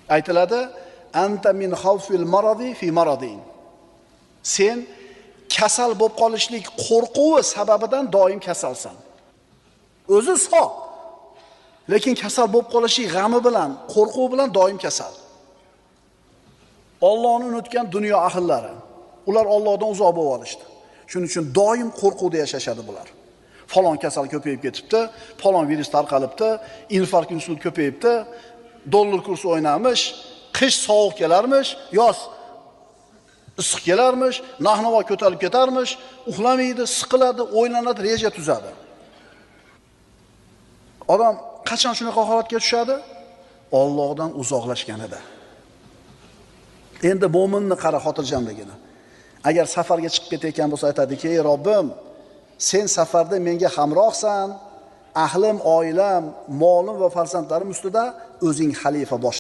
Aytiladi, anta min xavfil maradi fi maradin. Sen kasal bo'lib qolishlik qo'rquvi sababidan doim kasalsan. O'zi sog', lekin kasal bo'lib qolishlik g'ami bilan, qo'rquvi bilan doim kasal. Allohni unutgan dunyo ahllari, ular Allohdan uzoq bo'lib olishdi. Shuning uchun doim qo'rquvda yashashadi bular. Falon kasal ko'payib ketibdi, falon virus tarqalibdi, infarkt insult ko'payibdi, dollar kursi o'ynamish, qish sovuq kelarmish, yoz issiq kelarmish, narx-navo ko'tarilib ketarmish, uxlamaydi, siqiladi, o'ylanadi, reja tuzadi. Odam qachon shunaqa holatga tushadi? Allohdan uzoqlashganida. Endi mo'minni qara xotirjamligini. Agar safarga chiqib ketayotgan bo'lsa aytadiki: "Ey Robbim, sen safarda menga hamrohsan, ahlim, oilam, molim va farzandlarim ustida o'zing xalifa bosh